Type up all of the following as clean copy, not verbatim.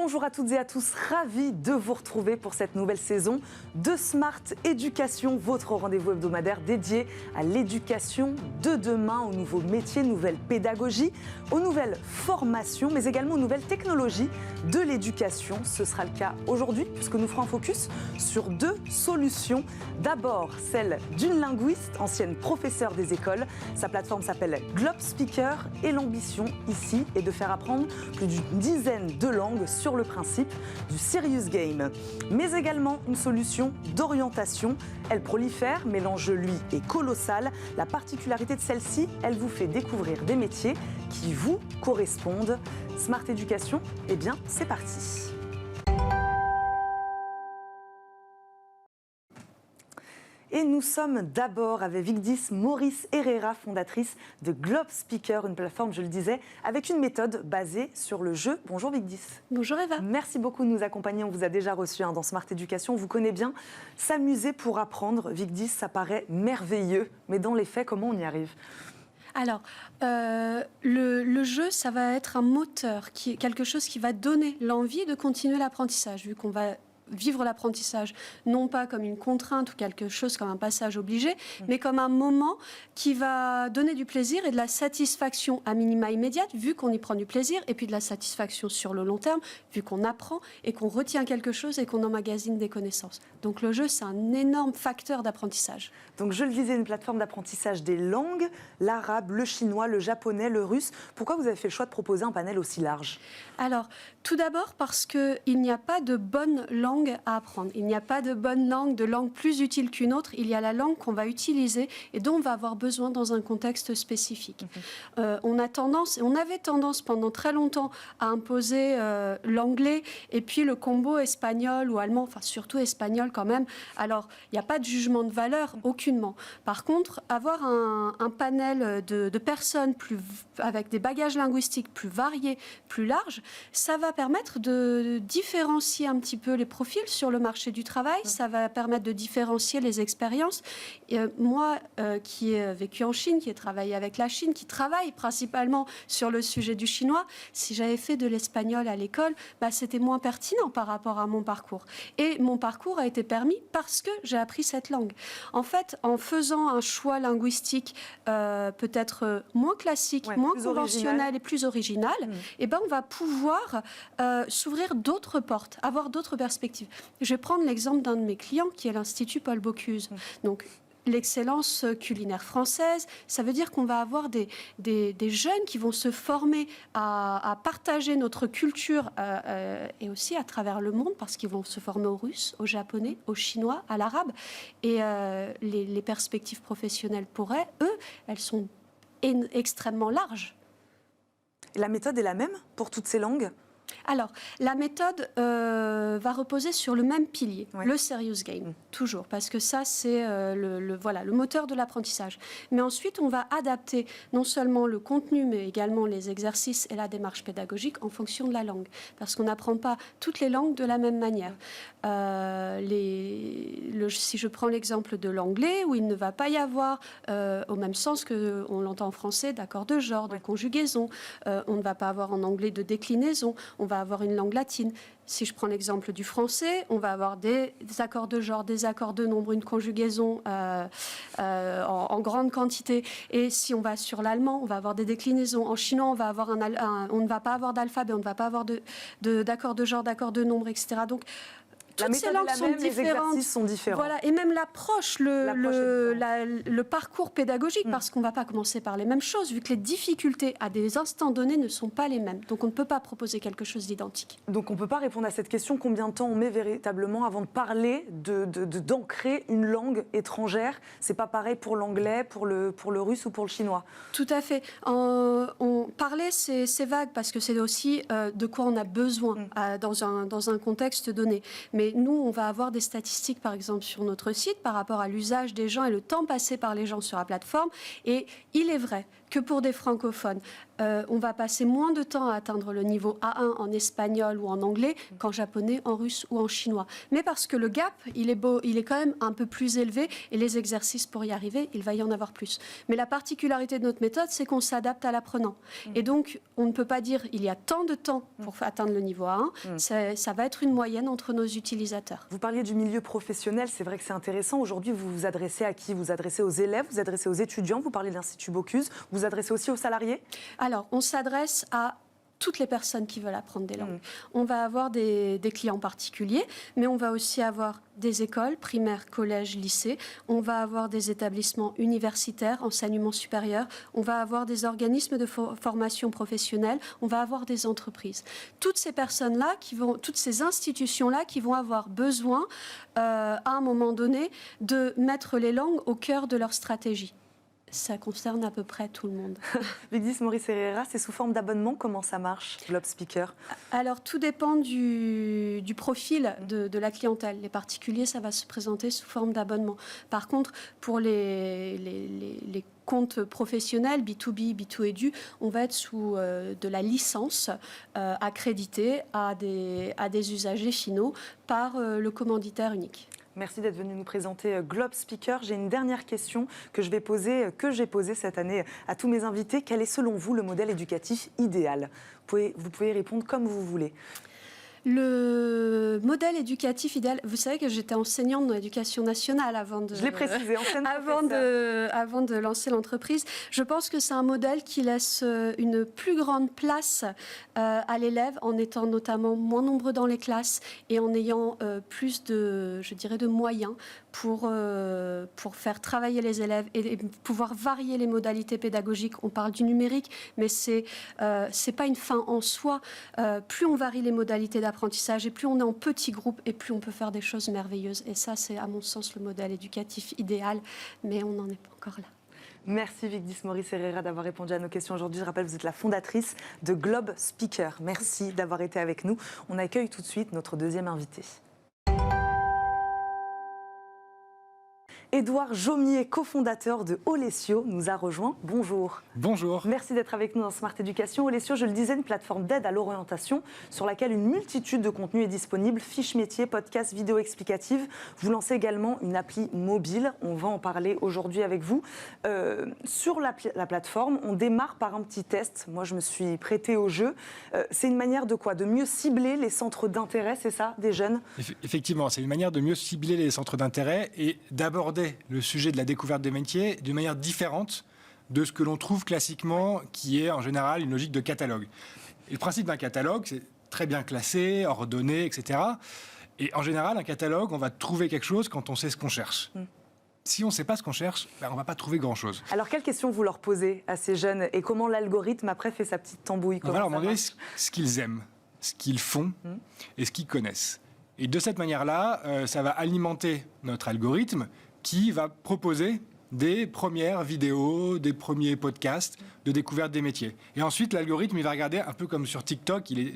Bonjour à toutes et à tous, ravi de vous retrouver pour cette nouvelle saison de Smart Éducation, votre rendez-vous hebdomadaire dédié à l'éducation de demain, aux nouveaux métiers, nouvelles pédagogies, aux nouvelles formations, mais également aux nouvelles technologies de l'éducation. Ce sera le cas aujourd'hui puisque nous ferons un focus sur deux solutions. D'abord, celle d'une linguiste, ancienne professeure des écoles. Sa plateforme s'appelle Globe Speaker et l'ambition ici est de faire apprendre plus d'une dizaine de langues sur le principe du serious game. Mais également une solution d'orientation. Elle prolifère, mais l'enjeu, lui, est colossal. La particularité de celle-ci, elle vous fait découvrir des métiers qui vous correspondent. Smart Éducation, eh bien, c'est parti. Et nous sommes d'abord avec Vigdis Maurice Herrera, fondatrice de Globe Speaker, une plateforme, je le disais, avec une méthode basée sur le jeu. Bonjour Vigdis. Bonjour Eva. Merci beaucoup de nous accompagner. On vous a déjà reçu dans Smart Éducation. On vous connaît bien. S'amuser pour apprendre, Vigdis, ça paraît merveilleux. Mais dans les faits, comment on y arrive ? Alors, le jeu, ça va être un moteur, quelque chose qui va donner l'envie de continuer l'apprentissage, vu qu'on va vivre l'apprentissage, non pas comme une contrainte ou quelque chose comme un passage obligé, mais comme un moment qui va donner du plaisir et de la satisfaction à minima immédiate, vu qu'on y prend du plaisir, et puis de la satisfaction sur le long terme, vu qu'on apprend et qu'on retient quelque chose et qu'on emmagasine des connaissances. Donc le jeu, c'est un énorme facteur d'apprentissage. Donc je le disais, une plateforme d'apprentissage des langues, l'arabe, le chinois, le japonais, le russe. Pourquoi vous avez fait le choix de proposer un panel aussi large ? Alors, tout d'abord parce qu'il n'y a pas de bonne langue à apprendre. Il n'y a pas de bonne langue, de langue plus utile qu'une autre. Il y a la langue qu'on va utiliser et dont on va avoir besoin dans un contexte spécifique. On avait tendance pendant très longtemps à imposer l'anglais et puis le combo espagnol ou allemand, enfin surtout espagnol quand même. Alors, il n'y a pas de jugement de valeur, aucunement. Par contre, avoir un panel de personnes avec des bagages linguistiques plus variés, plus larges, ça va permettre de différencier un petit peu les profils sur le marché du travail, ça va permettre de différencier les expériences. Moi, qui ai vécu en Chine, qui ai travaillé avec la Chine, qui travaille principalement sur le sujet du chinois, si j'avais fait de l'espagnol à l'école, c'était moins pertinent par rapport à mon parcours. Et mon parcours a été permis parce que j'ai appris cette langue. En fait, en faisant un choix linguistique peut-être moins classique, moins conventionnel et plus original, on va pouvoir s'ouvrir d'autres portes, avoir d'autres perspectives. Je vais prendre l'exemple d'un de mes clients qui est l'Institut Paul Bocuse. Donc, l'excellence culinaire française, ça veut dire qu'on va avoir des jeunes qui vont se former à partager notre culture et aussi à travers le monde, parce qu'ils vont se former au russe, au japonais, au chinois, à l'arabe. Et les perspectives professionnelles pour eux, elles sont extrêmement larges. La méthode est la même pour toutes ces langues ? Alors, la méthode va reposer sur le même pilier, le serious game, toujours, parce que ça, c'est le moteur de l'apprentissage. Mais ensuite, on va adapter non seulement le contenu, mais également les exercices et la démarche pédagogique en fonction de la langue, parce qu'on n'apprend pas toutes les langues de la même manière. Si je prends l'exemple de l'anglais, où il ne va pas y avoir, au même sens qu'on l'entend en français, d'accords de genre, de conjugaison, on ne va pas avoir en anglais de déclinaison, on va avoir une langue latine. Si je prends l'exemple du français, on va avoir des accords de genre, des accords de nombre, une conjugaison en grande quantité. Et si on va sur l'allemand, on va avoir des déclinaisons. En chinois, on ne va pas avoir d'alphabet, on ne va pas avoir d'accords de genre, d'accords de nombre, etc. Donc, toutes ces langues sont différentes. Les exercices sont différents. Voilà, et même l'approche, le parcours pédagogique, parce qu'on ne va pas commencer par les mêmes choses, vu que les difficultés à des instants donnés ne sont pas les mêmes. Donc on ne peut pas proposer quelque chose d'identique. Donc on ne peut pas répondre à cette question, combien de temps on met véritablement avant de parler, d'ancrer une langue étrangère ? C'est pas pareil pour l'anglais, pour le russe ou pour le chinois ? Tout à fait. Parler, c'est vague, parce que c'est aussi de quoi on a besoin dans un contexte donné. Mais Et nous, on va avoir des statistiques, par exemple, sur notre site par rapport à l'usage des gens et le temps passé par les gens sur la plateforme. Et il est vrai que pour des francophones, on va passer moins de temps à atteindre le niveau A1 en espagnol ou en anglais qu'en japonais, en russe ou en chinois. Mais parce que le gap, il est quand même un peu plus élevé et les exercices pour y arriver, il va y en avoir plus. Mais la particularité de notre méthode, c'est qu'on s'adapte à l'apprenant. Et donc, on ne peut pas dire il y a tant de temps pour atteindre le niveau A1. Ça va être une moyenne entre nos utilisateurs. Vous parliez du milieu professionnel, c'est vrai que c'est intéressant. Aujourd'hui, vous vous adressez à qui? Vous vous adressez aux élèves, vous vous adressez aux étudiants, vous parlez de l'Institut Bocuse, vous vous adressez aussi aux salariés? Alors, on s'adresse à toutes les personnes qui veulent apprendre des langues. On va avoir des clients particuliers, mais on va aussi avoir des écoles, primaires, collèges, lycées. On va avoir des établissements universitaires, enseignement supérieur. On va avoir des organismes de formation professionnelle. On va avoir des entreprises. Toutes ces personnes-là, toutes ces institutions-là qui vont avoir besoin, à un moment donné, de mettre les langues au cœur de leur stratégie. Ça concerne à peu près tout le monde. Vigdis Maurice Herrera, c'est sous forme d'abonnement. Comment ça marche, Globe Speaker? Alors, tout dépend du profil de la clientèle. Les particuliers, ça va se présenter sous forme d'abonnement. Par contre, pour les comptes professionnels, B2B, B2Edu, on va être sous de la licence accréditée à des usagers finaux par le commanditaire unique. Merci d'être venu nous présenter Globe Speaker. J'ai une dernière question que j'ai posée cette année à tous mes invités. Quel est selon vous le modèle éducatif idéal? Vous pouvez répondre comme vous voulez. Le modèle éducatif idéal, vous savez que j'étais enseignante dans l'éducation nationale avant de... Je l'ai précisé, avant de lancer l'entreprise. Je pense que c'est un modèle qui laisse une plus grande place à l'élève en étant notamment moins nombreux dans les classes et en ayant plus de moyens pour faire travailler les élèves et pouvoir varier les modalités pédagogiques. On parle du numérique, mais c'est pas une fin en soi. Plus on varie les modalités d'apprentissage et plus on est en petits groupes et plus on peut faire des choses merveilleuses. Et ça, c'est à mon sens le modèle éducatif idéal, mais on n'en est pas encore là. Merci Vigdis Maurice Herrera d'avoir répondu à nos questions aujourd'hui. Je rappelle, vous êtes la fondatrice de Globe Speaker. Merci d'avoir été avec nous. On accueille tout de suite notre deuxième invité. Édouard Jaumier, cofondateur de Olesio, nous a rejoint. Bonjour. Bonjour. Merci d'être avec nous dans Smart Education. Olesio, je le disais, une plateforme d'aide à l'orientation sur laquelle une multitude de contenus est disponible, fiches métiers, podcasts, vidéos explicatives. Vous lancez également une appli mobile. On va en parler aujourd'hui avec vous. Sur la plateforme, on démarre par un petit test. Moi, je me suis prêtée au jeu. C'est une manière de quoi? De mieux cibler les centres d'intérêt, c'est ça, des jeunes? Effectivement, c'est une manière de mieux cibler les centres d'intérêt et d'aborder le sujet de la découverte des métiers d'une manière différente de ce que l'on trouve classiquement, qui est en général une logique de catalogue. Et le principe d'un catalogue, c'est très bien classé, ordonné, etc. Et en général, un catalogue, on va trouver quelque chose quand on sait ce qu'on cherche. Si on ne sait pas ce qu'on cherche, on ne va pas trouver grand-chose. Alors, quelles questions vous leur posez à ces jeunes et comment l'algorithme, après, fait sa petite tambouille? On va leur demander ce qu'ils aiment, ce qu'ils font et ce qu'ils connaissent. Et de cette manière-là, ça va alimenter notre algorithme qui va proposer des premières vidéos, des premiers podcasts de découverte des métiers. Et ensuite, l'algorithme, il va regarder un peu comme sur TikTok, il est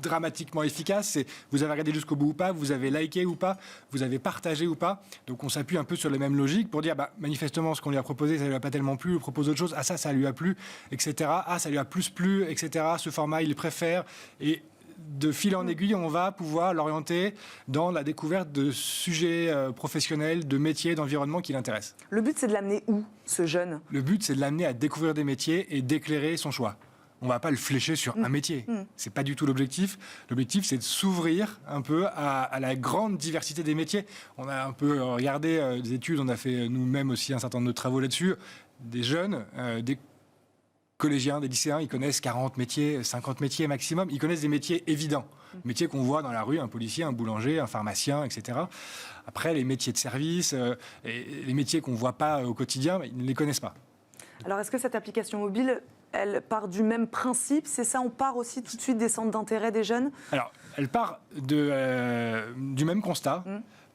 dramatiquement efficace. C'est vous avez regardé jusqu'au bout ou pas, vous avez liké ou pas, vous avez partagé ou pas. Donc on s'appuie un peu sur les mêmes logiques pour dire manifestement ce qu'on lui a proposé, ça lui a pas tellement plu, on propose autre chose, ça lui a plu, etc. Ça lui a plus plu, etc. Ce format, il préfère. Et de fil en aiguille, on va pouvoir l'orienter dans la découverte de sujets professionnels, de métiers, d'environnements qui l'intéressent. Le but, c'est de l'amener où, ce jeune? Le but, c'est de l'amener à découvrir des métiers et d'éclairer son choix. On ne va pas le flécher sur un métier. Ce n'est pas du tout l'objectif. L'objectif, c'est de s'ouvrir un peu à la grande diversité des métiers. On a un peu regardé des études, on a fait nous-mêmes aussi un certain nombre de travaux là-dessus. Des jeunes, des collégiens, des lycéens, ils connaissent 40 métiers, 50 métiers maximum. Ils connaissent des métiers évidents, métiers qu'on voit dans la rue, un policier, un boulanger, un pharmacien, etc. Après, les métiers de service, et les métiers qu'on ne voit pas au quotidien, ils ne les connaissent pas. Alors, est-ce que cette application mobile, elle part du même principe? C'est ça, on part aussi tout de suite des centres d'intérêt des jeunes? Alors, elle part du même constat.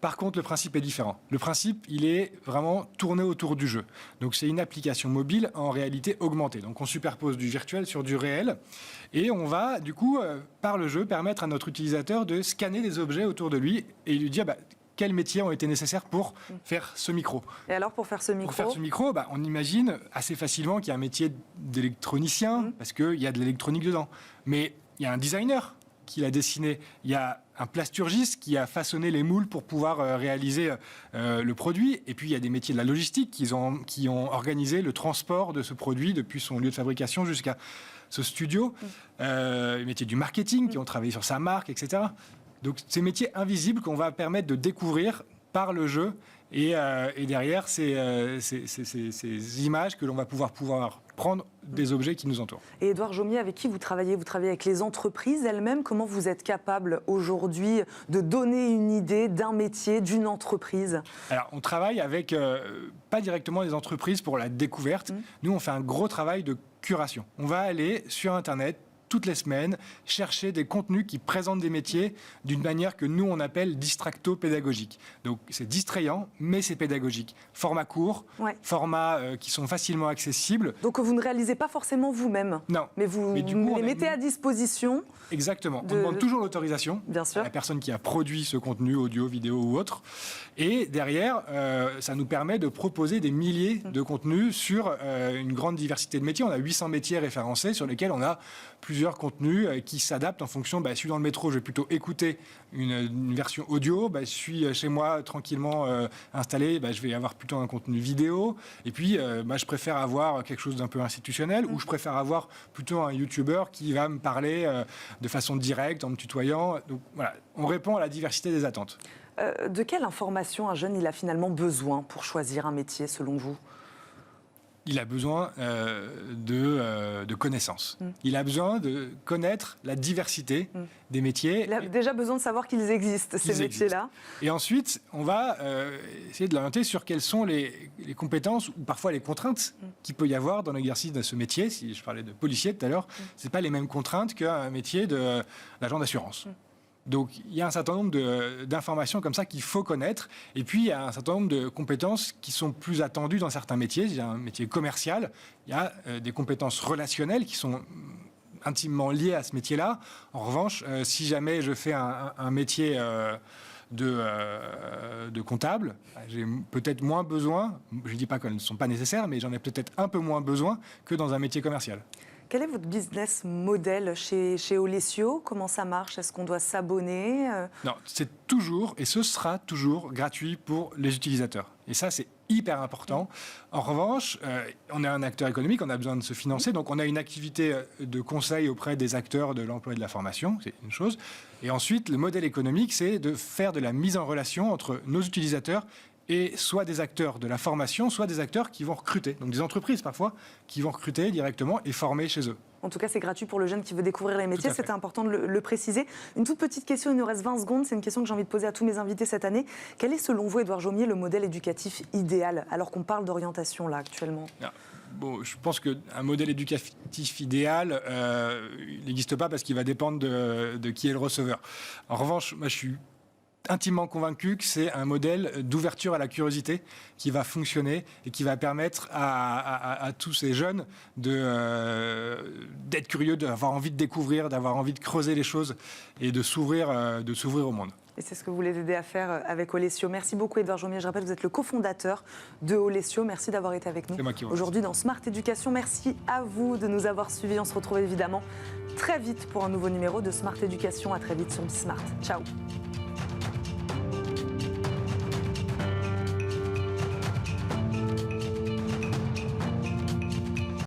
Par contre, le principe est différent. Le principe, il est vraiment tourné autour du jeu. Donc, c'est une application mobile en réalité augmentée. Donc, on superpose du virtuel sur du réel et on va, du coup, par le jeu, permettre à notre utilisateur de scanner des objets autour de lui et lui dire quels métiers ont été nécessaires pour faire ce micro. Et alors, pour faire ce micro? Pour faire ce micro, on imagine assez facilement qu'il y a un métier d'électronicien parce qu'il y a de l'électronique dedans. Mais il y a un designer qui l'a dessiné. Il y a un plasturgiste qui a façonné les moules pour pouvoir réaliser le produit. Et puis, il y a des métiers de la logistique qui ont organisé le transport de ce produit depuis son lieu de fabrication jusqu'à ce studio. Les métiers du marketing qui ont travaillé sur sa marque, etc. Donc, ces métiers invisibles qu'on va permettre de découvrir par le jeu. Et derrière, ces images que l'on va pouvoir prendre des objets qui nous entourent. Et Édouard Jaumier, avec qui vous travaillez avec les entreprises elles-mêmes. Comment vous êtes capable aujourd'hui de donner une idée d'un métier, d'une entreprise? Alors, on travaille avec, pas directement les entreprises pour la découverte. Nous, on fait un gros travail de curation. On va aller sur Internet toutes les semaines, chercher des contenus qui présentent des métiers d'une manière que nous, on appelle distracto-pédagogique. Donc, c'est distrayant, mais c'est pédagogique. Format court, formats qui sont facilement accessibles. Donc, vous ne réalisez pas forcément vous-même. Non. Mais vous les mettez à disposition. Exactement. On demande toujours l'autorisation à la personne qui a produit ce contenu, audio, vidéo ou autre. Et derrière, ça nous permet de proposer des milliers de contenus sur une grande diversité de métiers. On a 800 métiers référencés sur lesquels on a plusieurs contenus qui s'adaptent en fonction. Je suis dans le métro, je vais plutôt écouter une version audio. Je suis chez moi tranquillement installé, je vais avoir plutôt un contenu vidéo. Et puis, je préfère avoir quelque chose d'un peu institutionnel ou je préfère avoir plutôt un YouTuber qui va me parler de façon directe, en me tutoyant. Donc voilà, on répond à la diversité des attentes. De quelle information un jeune il a finalement besoin pour choisir un métier, selon vous? Il a besoin de connaissances. Il a besoin de connaître la diversité des métiers. Il a déjà besoin de savoir qu'ils existent, ces métiers-là. Et ensuite, on va essayer de l'orienter sur quelles sont les compétences ou parfois les contraintes qu'il peut y avoir dans l'exercice de ce métier. Si je parlais de policier tout à l'heure, ce n'est pas les mêmes contraintes qu'un métier d'agent d'assurance. Donc, il y a un certain nombre d'informations comme ça qu'il faut connaître. Et puis, il y a un certain nombre de compétences qui sont plus attendues dans certains métiers. Il y a un métier commercial, il y a des compétences relationnelles qui sont intimement liées à ce métier-là. En revanche, si jamais je fais un métier de comptable, j'ai peut-être moins besoin, je ne dis pas qu'elles ne sont pas nécessaires, mais j'en ai peut-être un peu moins besoin que dans un métier commercial. Quel est votre business model chez Olesio? Comment ça marche? Est-ce qu'on doit s'abonner? Non, c'est toujours, et ce sera toujours gratuit pour les utilisateurs. Et ça, c'est hyper important. En revanche, on est un acteur économique, on a besoin de se financer, donc on a une activité de conseil auprès des acteurs de l'emploi et de la formation, c'est une chose. Et ensuite, le modèle économique, c'est de faire de la mise en relation entre nos utilisateurs et soit des acteurs de la formation, soit des acteurs qui vont recruter. Donc des entreprises parfois qui vont recruter directement et former chez eux. En tout cas, c'est gratuit pour le jeune qui veut découvrir les métiers. C'était important de le préciser. Une toute petite question, il nous reste 20 secondes. C'est une question que j'ai envie de poser à tous mes invités cette année. Quel est, selon vous, Édouard Jaumier, le modèle éducatif idéal, alors qu'on parle d'orientation là actuellement? Bon, je pense qu'un modèle éducatif idéal, il n'existe pas parce qu'il va dépendre de qui est le receveur. En revanche, moi, je suis intimement convaincu que c'est un modèle d'ouverture à la curiosité qui va fonctionner et qui va permettre à tous ces jeunes d'être curieux, d'avoir envie de découvrir, d'avoir envie de creuser les choses et de s'ouvrir au monde. Et c'est ce que vous les aidez à faire avec Olesio. Merci beaucoup, Édouard Jaumier. Je rappelle, vous êtes le cofondateur de Olesio. Merci d'avoir été avec nous aujourd'hui dans Smart Éducation. Merci à vous de nous avoir suivis. On se retrouve évidemment très vite pour un nouveau numéro de Smart Éducation. À très vite sur Smart. Ciao.